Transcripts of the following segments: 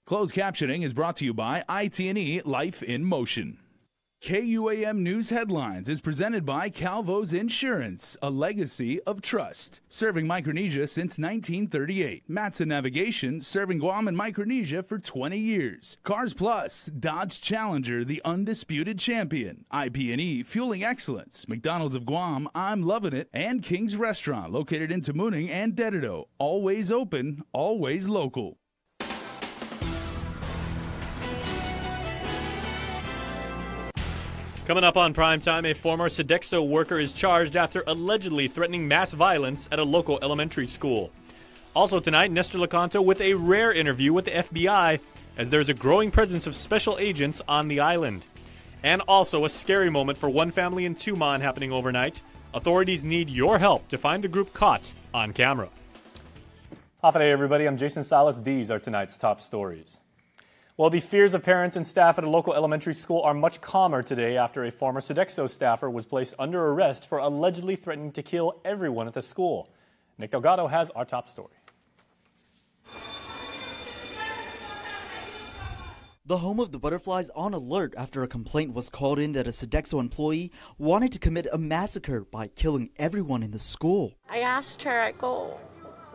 Closed captioning is brought to you by IT&E Life in Motion. KUAM News Headlines is presented by Calvo's Insurance, a legacy of trust. Serving Micronesia since 1938. Matson Navigation, serving Guam and Micronesia for 20 years. Cars Plus, Dodge Challenger, the undisputed champion. IP&E, fueling excellence. McDonald's of Guam, I'm loving it. And King's Restaurant, located in Tamuning and Dedido. Always open, always local. Coming up on Primetime, a former Sodexo worker is charged after allegedly threatening mass violence at a local elementary school. Also tonight, Nestor Lecanto with a rare interview with the FBI as there's a growing presence of special agents on the island. And also a scary moment for one family in Tumon happening overnight. Authorities need your help to find the group caught on camera. Hafide, everybody. I'm Jason Salas. These are tonight's top stories. Well, the fears of parents and staff at a local elementary school are much calmer today after a former Sodexo staffer was placed under arrest for allegedly threatening to kill everyone at the school. Nick Delgado has our top story. The home of the Butterflies on alert after a complaint was called in that a Sodexo employee wanted to commit a massacre by killing everyone in the school. I asked her, I go,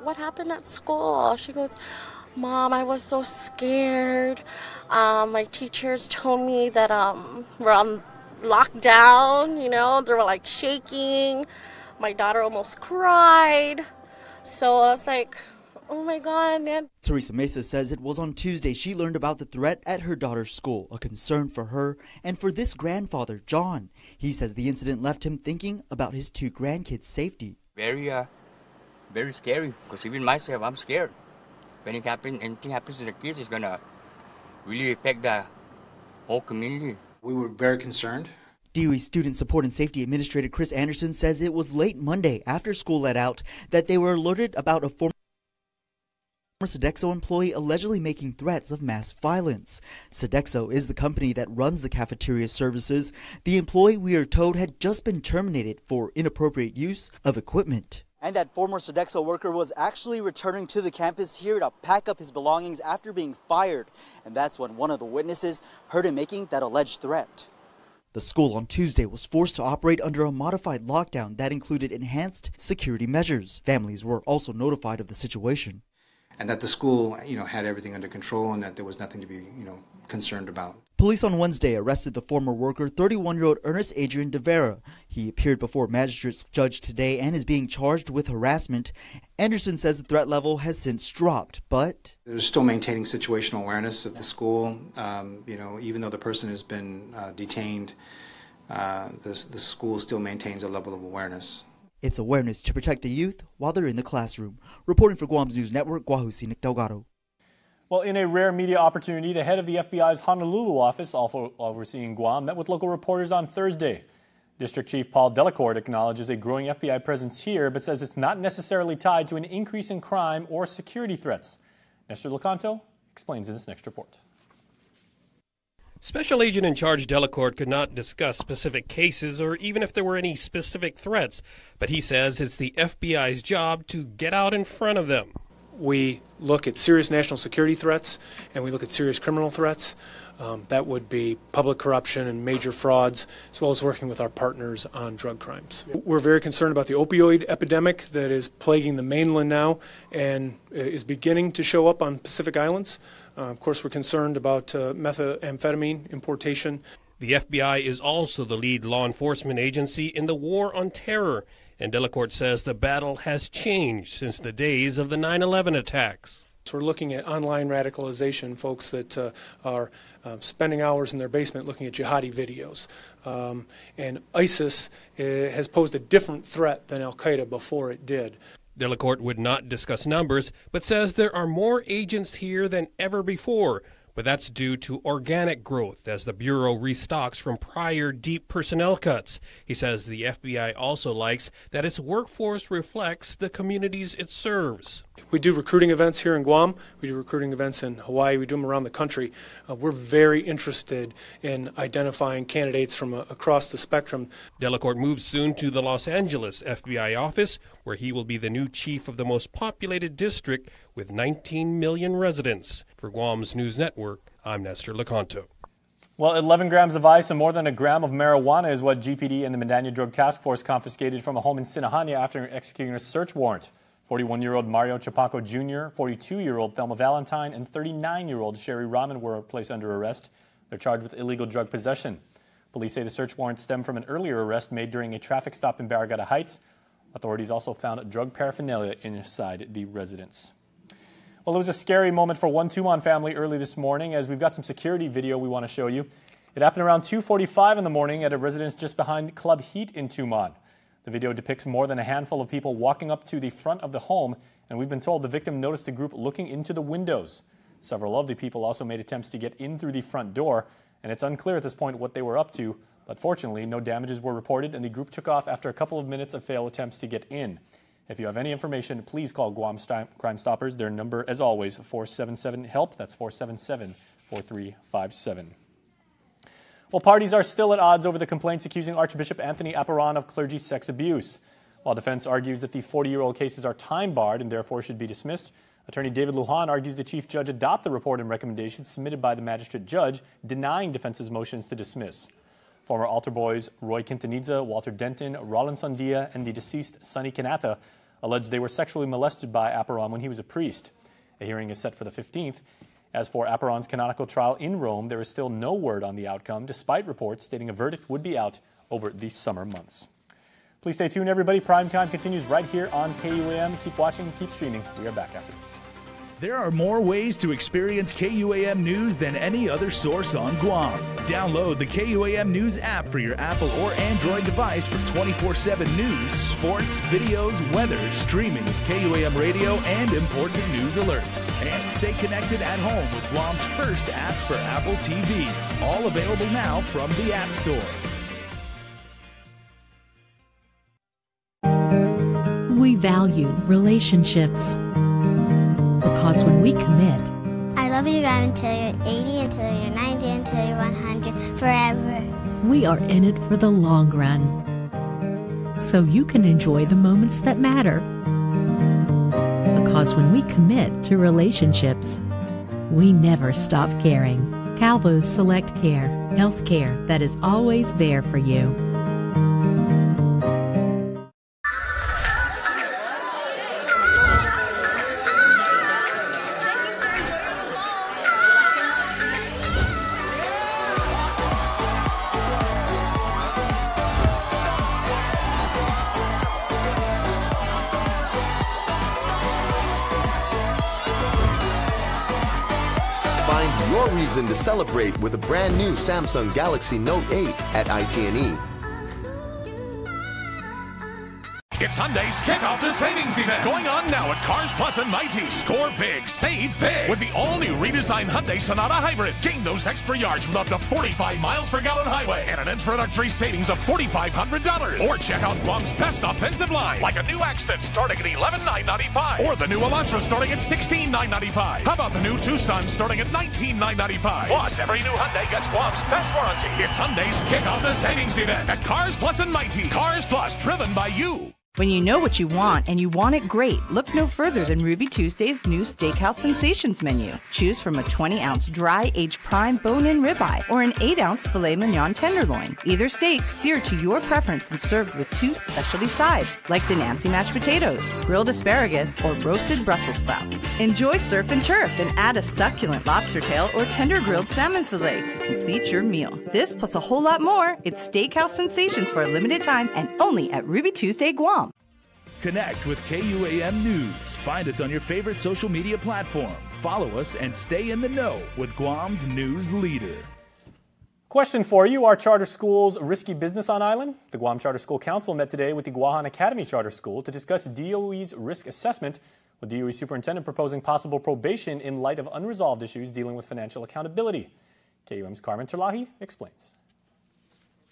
what happened at school? She goes, Mom, I was so scared. My teachers told me that we're on lockdown, they were like shaking. My daughter almost cried. So I was like, oh my God, man. Teresa Mesa says it was on Tuesday she learned about the threat at her daughter's school, a concern for her and for this grandfather, John. He says the incident left him thinking about his two grandkids' safety. Very scary, because even myself, I'm scared. When anything happens to the kids, it's going to really affect the whole community. We were very concerned. DOE Student Support and Safety Administrator Chris Anderson says it was late Monday after school let out that they were alerted about a former Sodexo employee allegedly making threats of mass violence. Sodexo is the company that runs the cafeteria services. The employee, we are told, had just been terminated for inappropriate use of equipment. And that former Sodexo worker was actually returning to the campus here to pack up his belongings after being fired. And that's when one of the witnesses heard him making that alleged threat. The school on Tuesday was forced to operate under a modified lockdown that included enhanced security measures. Families were also notified of the situation. And that the school, had everything under control and that there was nothing to be, concerned about. Police on Wednesday arrested the former worker, 31-year-old Ernest Adrian De Vera. He appeared before a magistrate's judge today and is being charged with harassment. Anderson says the threat level has since dropped, but they're still maintaining situational awareness at the school. Even though the person has been detained, the school still maintains a level of awareness. It's awareness to protect the youth while they're in the classroom. Reporting for Guam's News Network, Guahusi Nick Delgado. Well, in a rare media opportunity, the head of the FBI's Honolulu office, also overseeing Guam, met with local reporters on Thursday. District Chief Paul Delacourt acknowledges a growing FBI presence here, but says it's not necessarily tied to an increase in crime or security threats. Nestor Lecanto explains in this next report. Special Agent in Charge Delacourt could not discuss specific cases or even if there were any specific threats, but he says it's the FBI's job to get out in front of them. We look at serious national security threats and we look at serious criminal threats. That would be public corruption and major frauds, as well as working with our partners on drug crimes. We're very concerned about the opioid epidemic that is plaguing the mainland now and is beginning to show up on Pacific Islands. Of course, we're concerned about methamphetamine importation. The FBI is also the lead law enforcement agency in the war on terror, and Delacourt says the battle has changed since the days of the 9/11 attacks. So we're looking at online radicalization, folks that are spending hours in their basement looking at jihadi videos. And ISIS has posed a different threat than al-Qaeda before it did. Delacourt would not discuss numbers, but says there are more agents here than ever before. But that's due to organic growth as the Bureau restocks from prior deep personnel cuts. He says the FBI also likes that its workforce reflects the communities it serves. We do recruiting events here in Guam. We do recruiting events in Hawaii. We do them around the country. We're very interested in identifying candidates from across the spectrum. Delacorte moves soon to the Los Angeles FBI office, where he will be the new chief of the most populated district with 19 million residents. For Guam's News Network, I'm Nestor Lecanto. Well, 11 grams of ice and more than a gram of marijuana is what GPD and the Medalla Drug Task Force confiscated from a home in Sinahania after executing a search warrant. 41-year-old Mario Chapaco Jr., 42-year-old Thelma Valentine, and 39-year-old Sherry Rahman were placed under arrest. They're charged with illegal drug possession. Police say the search warrant stemmed from an earlier arrest made during a traffic stop in Barragata Heights. Authorities also found drug paraphernalia inside the residence. Well, it was a scary moment for one Tumon family early this morning, as we've got some security video we want to show you. It happened around 2:45 in the morning at a residence just behind Club Heat in Tumon. The video depicts more than a handful of people walking up to the front of the home, and we've been told the victim noticed a group looking into the windows. Several of the people also made attempts to get in through the front door, and it's unclear at this point what they were up to, but fortunately no damages were reported and the group took off after a couple of minutes of failed attempts to get in. If you have any information, please call Guam Crime Stoppers. Their number, as always, 477-HELP. That's 477-4357. Well, parties are still at odds over the complaints accusing Archbishop Anthony Aparon of clergy sex abuse. While defense argues that the 40-year-old cases are time-barred and therefore should be dismissed, attorney David Lujan argues the chief judge adopt the report and recommendations submitted by the magistrate judge, denying defense's motions to dismiss. Former altar boys Roy Quintanilla, Walter Denton, Roland Sandia, and the deceased Sonny Kanata alleged they were sexually molested by Aparon when he was a priest. A hearing is set for the 15th. As for Aparon's canonical trial in Rome, there is still no word on the outcome, despite reports stating a verdict would be out over the summer months. Please stay tuned, everybody. Prime Time continues right here on KUAM. Keep watching, keep streaming. We are back after this. There are more ways to experience KUAM News than any other source on Guam. Download the KUAM News app for your Apple or Android device for 24/7 news, sports, videos, weather, streaming with KUAM radio, and important news alerts. And stay connected at home with Guam's first app for Apple TV. All available now from the App Store. We value relationships. Because when we commit, I love you guys until you're 80, until you're 90, until you're 100, forever. We are in it for the long run. So you can enjoy the moments that matter. Because when we commit to relationships, we never stop caring. Calvo's Select Care, health care that is always there for you. Reason to celebrate with a brand new Samsung Galaxy Note 8 at IT&E. It's Hyundai's Kick Off the Savings event going on now at Cars Plus and Mighty. Score big, save big with the all-new redesigned Hyundai Sonata Hybrid. Gain those extra yards with up to 45 miles per gallon highway and an introductory savings of $4,500. Or check out Guam's best offensive line, like a new Accent starting at $11,995, or the new Elantra starting at $16,995. How about the new Tucson starting at $19,995? Plus, every new Hyundai gets Guam's best warranty. It's Hyundai's Kick Off the Savings event at Cars Plus and Mighty. Cars Plus, driven by you. When you know what you want and you want it great, look no further than Ruby Tuesday's new Steakhouse Sensations menu. Choose from a 20-ounce dry aged prime bone-in ribeye or an 8-ounce filet mignon tenderloin. Either steak seared to your preference and served with 2 specialty sides, like Denancy mashed potatoes, grilled asparagus, or roasted Brussels sprouts. Enjoy surf and turf and add a succulent lobster tail or tender grilled salmon filet to complete your meal. This plus a whole lot more. It's Steakhouse Sensations for a limited time and only at Ruby Tuesday Guam. Connect with KUAM News. Find us on your favorite social media platform. Follow us and stay in the know with Guam's news leader. Question for you. Are charter schools risky business on island? The Guam Charter School Council met today with the Guahan Academy Charter School to discuss DOE's risk assessment, with DOE Superintendent proposing possible probation in light of unresolved issues dealing with financial accountability. KUM's Carmen Terlahi explains.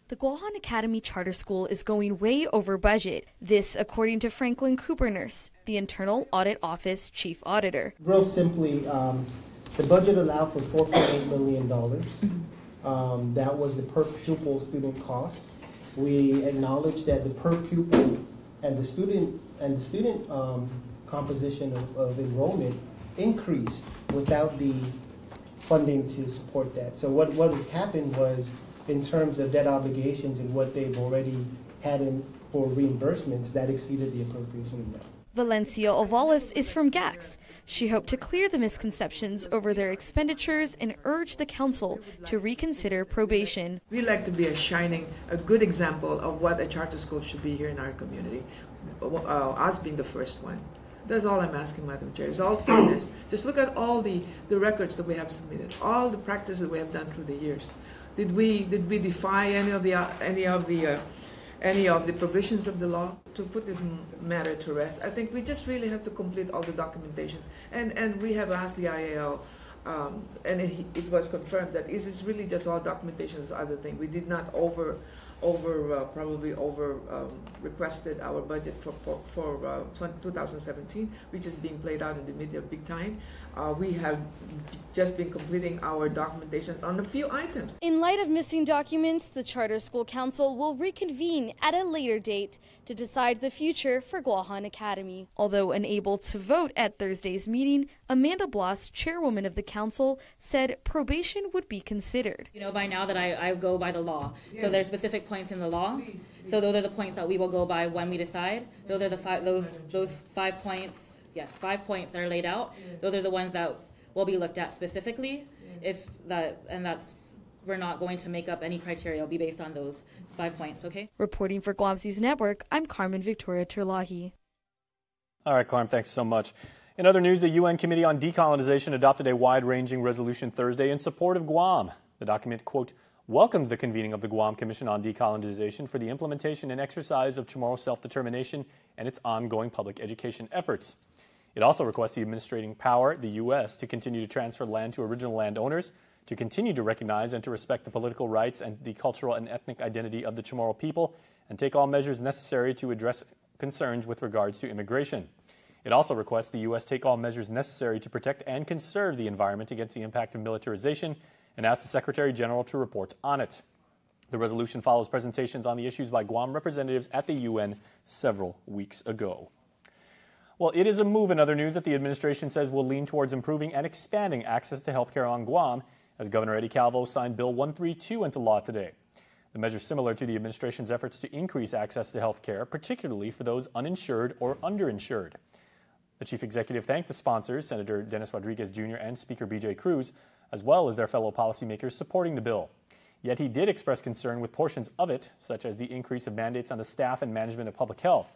The Guam Academy Charter School is going way over budget. This, according to Franklin Kuberners, the Internal Audit Office Chief Auditor. Real simply, the budget allowed for $4.8 million. That was the per pupil student cost. We acknowledge that the per pupil and the student composition of enrollment increased without the funding to support that. So what happened was, in terms of debt obligations and what they've already had in for reimbursements, that exceeded the appropriation amount. Valencia Ovalis is from GAX. She hoped to clear the misconceptions over their expenditures and urge the council to reconsider probation. We like to be a good example of what a charter school should be here in our community, us being the first one. That's all I'm asking, Madam Chair. It's all fairness. Just look at all the records that we have submitted, all the practice that we have done through the years. Did we defy any of the provisions of the law to put this matter to rest? I think we just really have to complete all the documentations, and we have asked the IAO, and it was confirmed that this is really just all documentation is other thing. We did not probably over requested our budget for 2017, which is being played out in the media big time. We have just been completing our documentation on a few items. In light of missing documents, the Charter School Council will reconvene at a later date to decide the future for Guam Academy. Although unable to vote at Thursday's meeting, Amanda Bloss, chairwoman of the council, said probation would be considered. You know by now that I go by the law. So there's specific points in the law. So those are the points that we will go by when we decide. Those are those 5 points. Yes, 5 points that are laid out. Those are the ones that will be looked at specifically. We're not going to make up any criteria. It'll be based on those 5 points, okay? Reporting for Guam News Network, I'm Carmen Victoria Terlahi. All right, Carmen, thanks so much. In other news, the UN Committee on Decolonization adopted a wide-ranging resolution Thursday in support of Guam. The document, quote, welcomes the convening of the Guam Commission on Decolonization for the implementation and exercise of Chamorro self-determination and its ongoing public education efforts. It also requests the administrating power, the U.S., to continue to transfer land to original landowners, to continue to recognize and to respect the political rights and the cultural and ethnic identity of the Chamorro people, and take all measures necessary to address concerns with regards to immigration. It also requests the U.S. take all measures necessary to protect and conserve the environment against the impact of militarization, and asks the Secretary General to report on it. The resolution follows presentations on the issues by Guam representatives at the UN several weeks ago. Well, it is a move in other news that the administration says will lean towards improving and expanding access to health care on Guam, as Governor Eddie Calvo signed Bill 132 into law today. The measure is similar to the administration's efforts to increase access to health care, particularly for those uninsured or underinsured. The chief executive thanked the sponsors, Senator Dennis Rodriguez Jr. and Speaker B.J. Cruz, as well as their fellow policymakers supporting the bill. Yet he did express concern with portions of it, such as the increase of mandates on the staff and management of public health.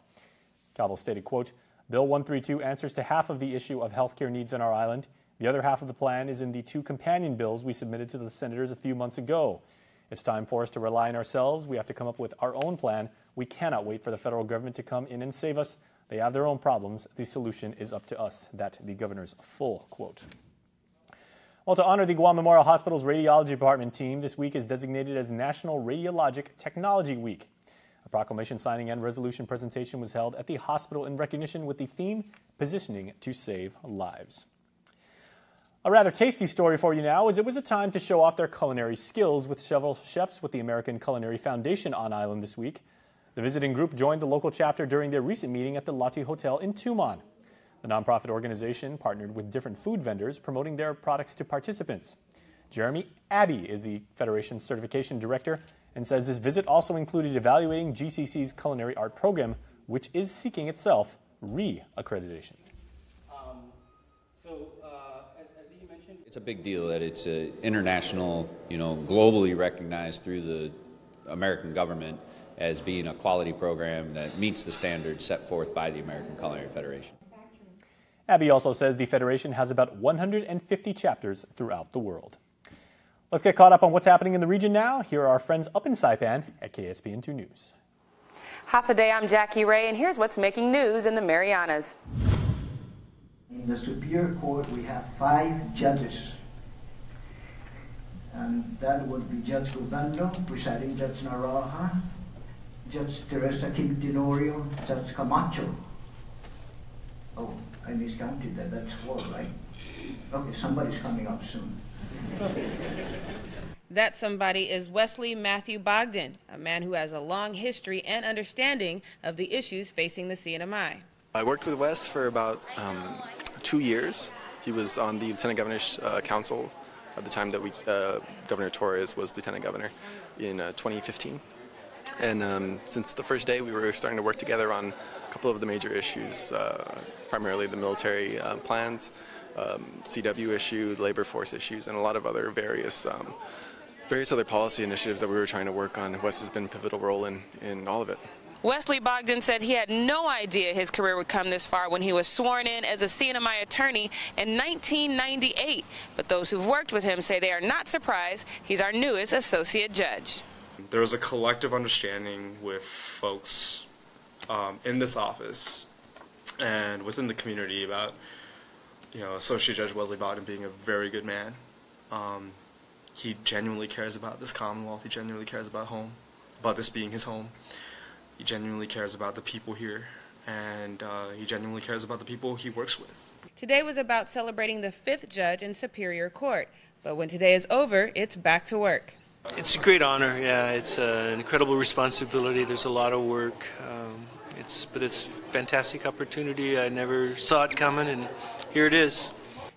Calvo stated, quote, Bill 132 answers to half of the issue of health care needs on our island. The other half of the plan is in the 2 companion bills we submitted to the senators a few months ago. It's time for us to rely on ourselves. We have to come up with our own plan. We cannot wait for the federal government to come in and save us. They have their own problems. The solution is up to us. That the governor's full quote. Well, to honor the Guam Memorial Hospital's radiology department team, this week is designated as National Radiologic Technology Week. A proclamation signing and resolution presentation was held at the hospital in recognition with the theme, Positioning to Save Lives. A rather tasty story for you now, as it was a time to show off their culinary skills with several chefs with the American Culinary Foundation on island this week. The visiting group joined the local chapter during their recent meeting at the Lati Hotel in Tumon. The nonprofit organization partnered with different food vendors promoting their products to participants. Jeremy Abbey is the Federation's certification director and says this visit also included evaluating GCC's culinary art program, which is seeking itself re-accreditation. As you mentioned, it's a big deal that it's international, globally recognized through the American government as being a quality program that meets the standards set forth by the American Culinary Federation. Abbey also says the Federation has about 150 chapters throughout the world. Let's get caught up on what's happening in the region now. Here are our friends up in Saipan at KSPN2 News. Half a day, I'm Jackie Ray, and here's what's making news in the Marianas. In the Superior Court, we have 5 judges. And that would be Judge Govendo, presiding Judge Naraha, Judge Teresa Quintinorio, Judge Camacho. Oh, I miscounted that. That's 4, right? Okay, somebody's coming up soon. That somebody is Wesley Matthew Bogdan, a man who has a long history and understanding of the issues facing the CNMI. I worked with Wes for about 2 years. He was on the Lieutenant Governor's Council at the time that Governor Torres was Lieutenant Governor in 2015. And since the first day, we were starting to work together on a couple of the major issues, primarily the military plans, CW issue, labor force issues, and a lot of other various other policy initiatives that we were trying to work on. Wes has been a pivotal role in all of it. Wesley Bogdan said he had no idea his career would come this far when he was sworn in as a CNMI attorney in 1998. But those who've worked with him say they are not surprised he's our newest associate judge. There was a collective understanding with folks in this office and within the community about, Associate Judge Wesley Bogdan being a very good man. He genuinely cares about this Commonwealth. He genuinely cares about home, about this being his home. He genuinely cares about the people here, and he genuinely cares about the people he works with. Today was about celebrating the 5th judge in Superior Court, but when today is over, it's back to work. It's a great honor, yeah. It's an incredible responsibility. There's a lot of work, but it's a fantastic opportunity. I never saw it coming, and here it is.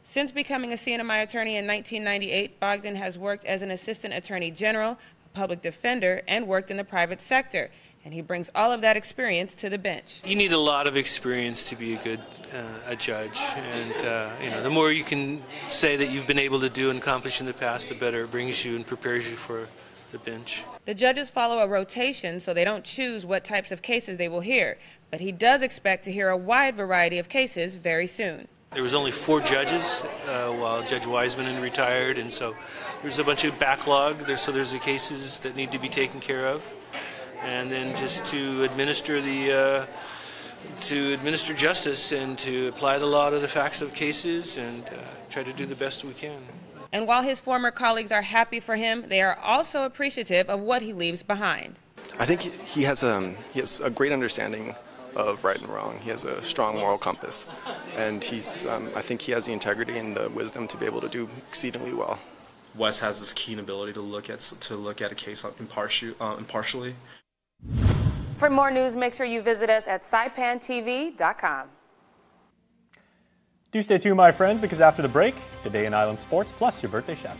Since becoming a CNMI attorney in 1998, Bogdan has worked as an assistant attorney general, a public defender, and worked in the private sector. And he brings all of that experience to the bench. You need a lot of experience to be a good a judge, and the more you can say that you've been able to do and accomplish in the past, the better it brings you and prepares you for the bench. The judges follow a rotation, so they don't choose what types of cases they will hear, but he does expect to hear a wide variety of cases very soon. There was only 4 judges while Judge Wiseman had retired, and so there's a bunch of backlog. So there's the cases that need to be taken care of. And then just to administer justice and to apply the law to the facts of cases and try to do the best we can. And while his former colleagues are happy for him, they are also appreciative of what he leaves behind. I think he has a great understanding of right and wrong. He has a strong moral compass, and I think he has the integrity and the wisdom to be able to do exceedingly well. Wes has this keen ability to look at a case impartially. For more news, make sure you visit us at saipantv.com. Do stay tuned, my friends, because after the break, the day in island sports plus your birthday showers.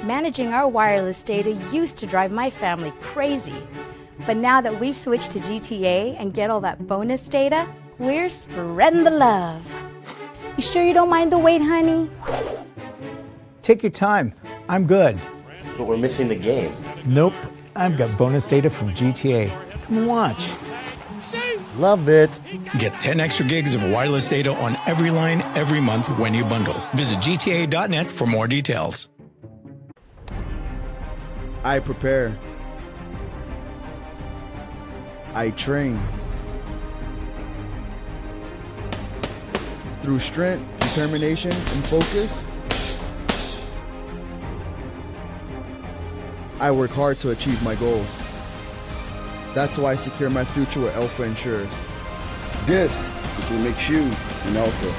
Managing our wireless data used to drive my family crazy. But now that we've switched to GTA and get all that bonus data, we're spreading the love. You sure you don't mind the wait, honey? Take your time. I'm good. But we're missing the game. Nope. I've got bonus data from GTA. Come watch. Love it. Get 10 extra gigs of wireless data on every line every month when you bundle. Visit gta.net for more details. I prepare. I train. Through strength, determination, and focus, I work hard to achieve my goals. That's why I secure my future with Alpha Insurers. This is what makes you an Alpha.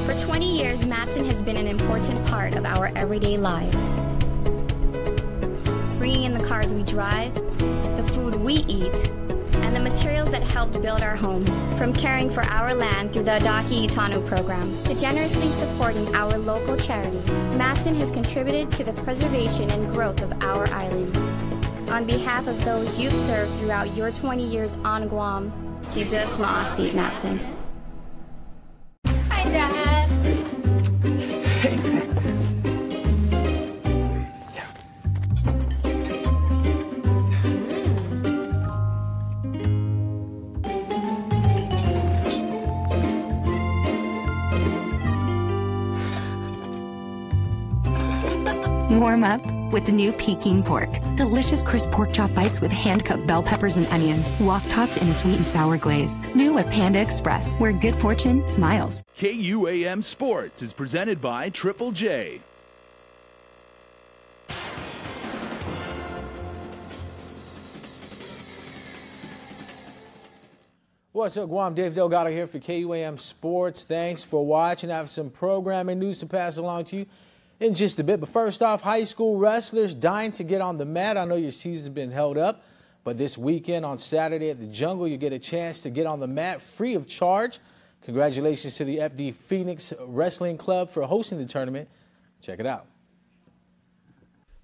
For 20 years, Matson has been an important part of our everyday lives. Bringing in the cars we drive, the food we eat, and the materials that helped build our homes. From caring for our land through the Adaki Itanu program to generously supporting our local charities, Matson has contributed to the preservation and growth of our island. On behalf of those you've served throughout your 20 years on Guam, Matson. Warm up with the new Peking pork. Delicious crisp pork chop bites with hand-cut bell peppers and onions, wok-tossed in a sweet and sour glaze. New at Panda Express, where good fortune smiles. KUAM Sports is presented by Triple J. What's up, Guam? Dave Delgado here for KUAM Sports. Thanks for watching. I have some programming news to pass along to you in just a bit. But first off, high school wrestlers dying to get on the mat. I know your season's been held up, but this weekend on Saturday at the Jungle, you get a chance to get on the mat free of charge. Congratulations to the FD Phoenix Wrestling Club for hosting the tournament. Check it out.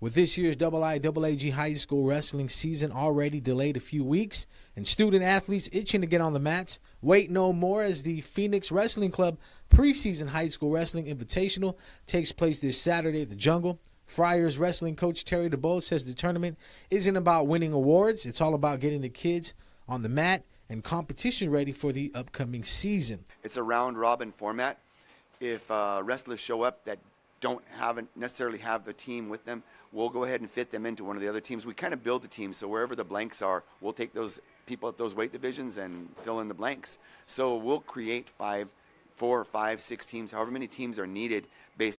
With this year's IIAAG high school wrestling season already delayed a few weeks and student athletes itching to get on the mats, wait no more as the Phoenix Wrestling Club preseason high school wrestling invitational takes place this Saturday at the Jungle. Friars wrestling coach Terry DeBolt says the tournament isn't about winning awards. It's all about getting the kids on the mat and competition ready for the upcoming season. It's a round-robin format. If wrestlers show up that don't necessarily have the team with them, we'll go ahead and fit them into one of the other teams. We kind of build the team, so wherever the blanks are, we'll take those people at those weight divisions and fill in the blanks. So we'll create 4, 5, 6 teams, however many teams are needed based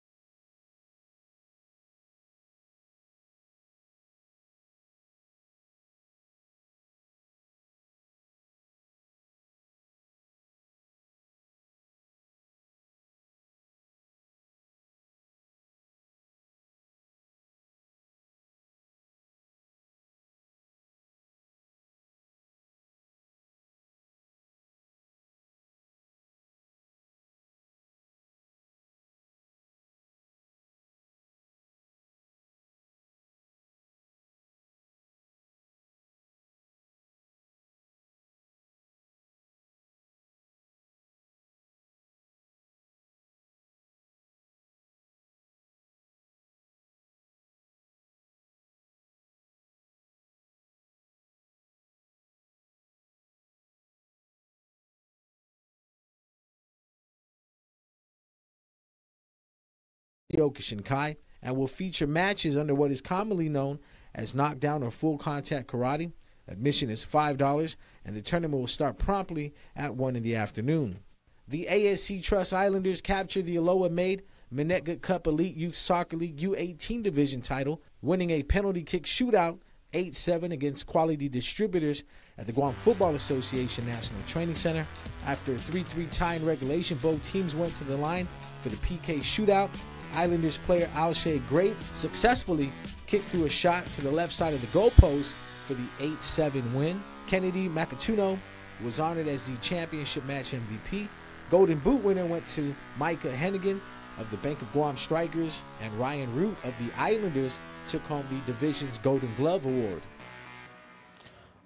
Shinkai and will feature matches under what is commonly known as knockdown or full contact karate. Admission is $5 and the tournament will start promptly at 1 in the afternoon. The ASC Trust Islanders captured the Aloha-made Minetgut Cup Elite Youth Soccer League U18 division title, winning a penalty kick shootout 8-7 against quality distributors at the Guam Football Association National Training Center. After a 3-3 tie in regulation, both teams went to the line for the PK shootout. Islanders player Alshay Grape successfully kicked through a shot to the left side of the goalpost for the 8-7 win. Kennedy Makatuno was honored as the championship match MVP. Golden Boot winner went to Micah Hennigan of the Bank of Guam Strikers, and Ryan Root of the Islanders took home the division's Golden Glove Award.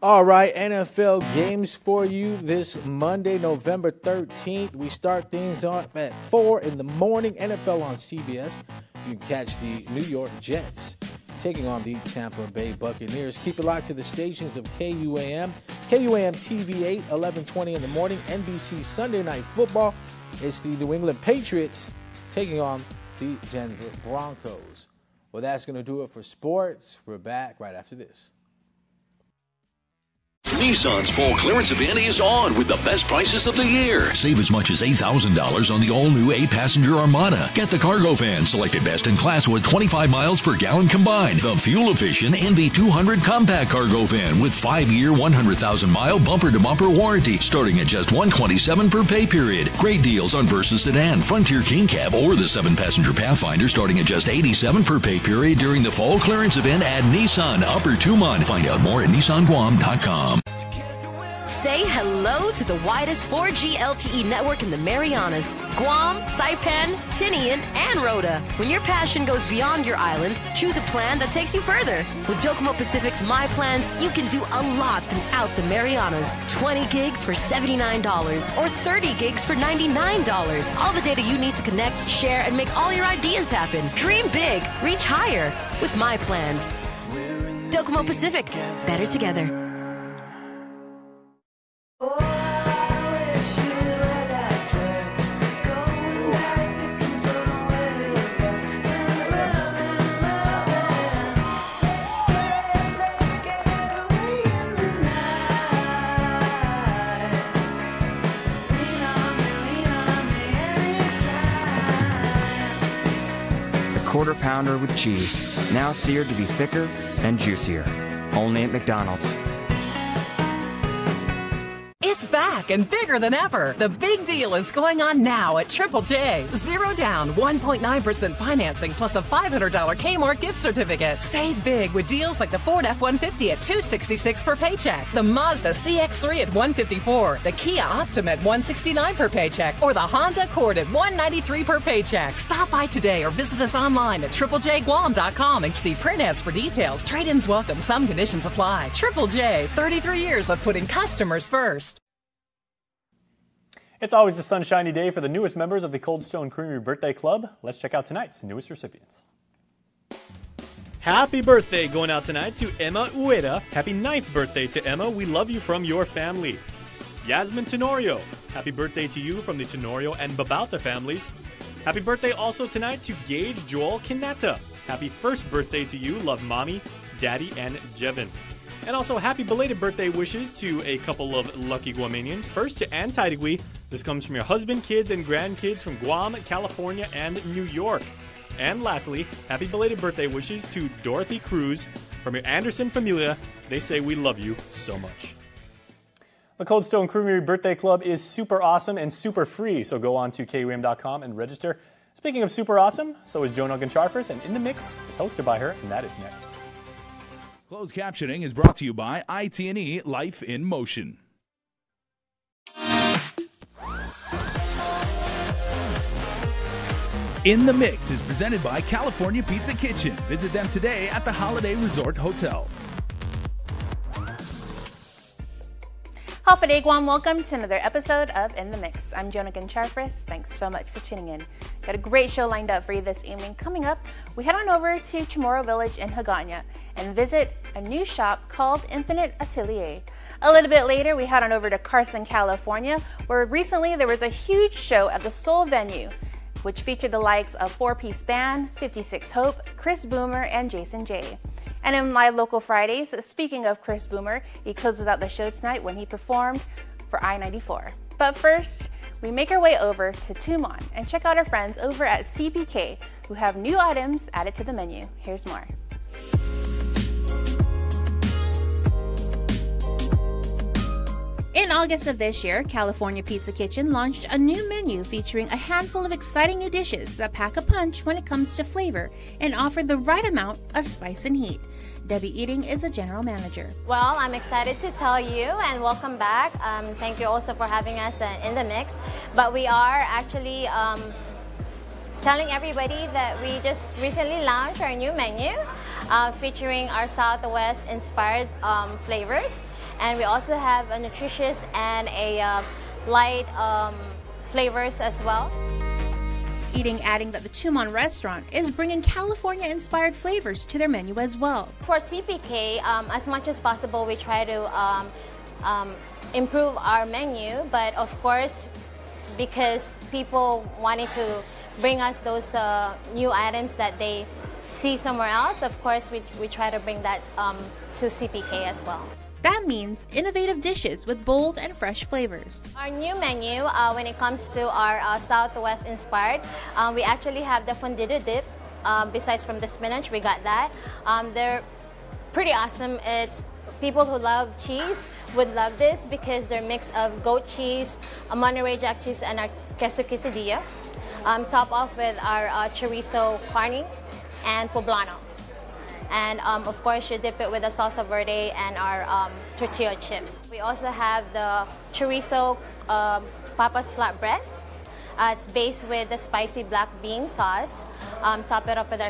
All right, NFL games for you this Monday, November 13th. We start things off at 4 in the morning. NFL on CBS. You can catch the New York Jets taking on the Tampa Bay Buccaneers. Keep it locked to the stations of KUAM. KUAM TV 8, 11:20 in the morning. NBC Sunday Night Football. It's the New England Patriots taking on the Denver Broncos. Well, that's going to do it for sports. We're back right after this. Nissan's fall clearance event is on with the best prices of the year. Save as much as $8,000 on the all-new 8-passenger Armada. Get the cargo van selected best in class with 25 miles per gallon combined. The fuel-efficient NV200 compact cargo van with 5-year, 100,000-mile bumper-to-bumper warranty starting at just $127 per pay period. Great deals on Versa Sedan, Frontier King Cab, or the 7-passenger Pathfinder starting at just $87 per pay period during the fall clearance event at Nissan Upper Tumon. Find out more at nissanguam.com. Say hello to the widest 4G LTE network in the Marianas. Guam, Saipan, Tinian, and Rota. When your passion goes beyond your island, choose a plan that takes you further. With Docomo Pacific's My Plans, you can do a lot throughout the Marianas. 20 gigs for $79 or 30 gigs for $99. All the data you need to connect, share, and make all your ideas happen. Dream big, reach higher with My Plans. Docomo Pacific, better together. Quarter pounder with cheese, now seared to be thicker and juicier. Only at McDonald's. It's back and bigger than ever. The big deal is going on now at Triple J. 0 down, 1.9% financing plus a $500 Kmart gift certificate. Save big with deals like the Ford F-150 at $266 per paycheck, the Mazda CX-3 at $154, the Kia Optima at $169 per paycheck, or the Honda Accord at $193 per paycheck. Stop by today or visit us online at triplejguam.com and see print ads for details. Trade-ins welcome. Some conditions apply. Triple J, 33 years of putting customers first. It's always a sunshiny day for the newest members of the Cold Stone Creamery Birthday Club. Let's check out tonight's newest recipients. Happy birthday going out tonight to Emma Ueda. Happy 9th birthday to Emma. We love you from your family. Yasmin Tenorio. Happy birthday to you from the Tenorio and Babauta families. Happy birthday also tonight to Gage Joel Kineta. Happy first birthday to you. Love Mommy, Daddy, and Jevin. And also happy belated birthday wishes to a couple of lucky Guamanians. First to Ann Tidegui. This comes from your husband, kids, and grandkids from Guam, California, and New York. And lastly, happy belated birthday wishes to Dorothy Cruz from your Anderson Familia. They say we love you so much. The Cold Stone Creamery Birthday Club is super awesome and super free, so go on to KUAM.com and register. Speaking of super awesome, so is Jonah Gancharfers, and In the Mix is hosted by her, and that is next. Closed captioning is brought to you by IT&E Life in Motion. In the Mix is presented by California Pizza Kitchen. Visit them today at the Holiday Resort Hotel. Hafa Guam, welcome to another episode of In the Mix. I'm Jonah Gancharfris. Thanks so much for tuning in. Got a great show lined up for you this evening. Coming up, we head on over to Chamorro Village in Hagåtña and visit a new shop called Infinite Atelier. A little bit later, we head on over to Carson, California, where recently there was a huge show at the Soul venue, which featured the likes of 4-Piece Band, 56 Hope, Chris Boomer, and Jason J. And in Live Local Fridays, speaking of Chris Boomer, he closes out the show tonight when he performed for I-94. But first, we make our way over to Tumon and check out our friends over at CPK, who have new items added to the menu. Here's more. In August of this year, California Pizza Kitchen launched a new menu featuring a handful of exciting new dishes that pack a punch when it comes to flavor and offer the right amount of spice and heat. Debbie Eating is a general manager. Well, I'm excited to tell you and welcome back. Thank you also for having us in the mix. But we are actually telling everybody that we just recently launched our new menu featuring our Southwest inspired flavors. And we also have a nutritious and a light flavors as well. Eating adding that the Tumon restaurant is bringing California-inspired flavors to their menu as well. For CPK, as much as possible, we try to improve our menu, but of course, because people wanted to bring us those new items that they see somewhere else, of course, we try to bring that to CPK as well. That means innovative dishes with bold and fresh flavors. Our new menu, when it comes to our Southwest inspired, we actually have the fundido dip. Besides from the spinach, we got that. They're pretty awesome. It's people who love cheese would love this because they're a mix of goat cheese, Monterey Jack cheese, and our queso quesadilla. Top off with our chorizo carne and poblano. And of course, you dip it with the salsa verde and our tortilla chips. We also have the chorizo papas flatbread. It's based with the spicy black bean sauce. Top it off with our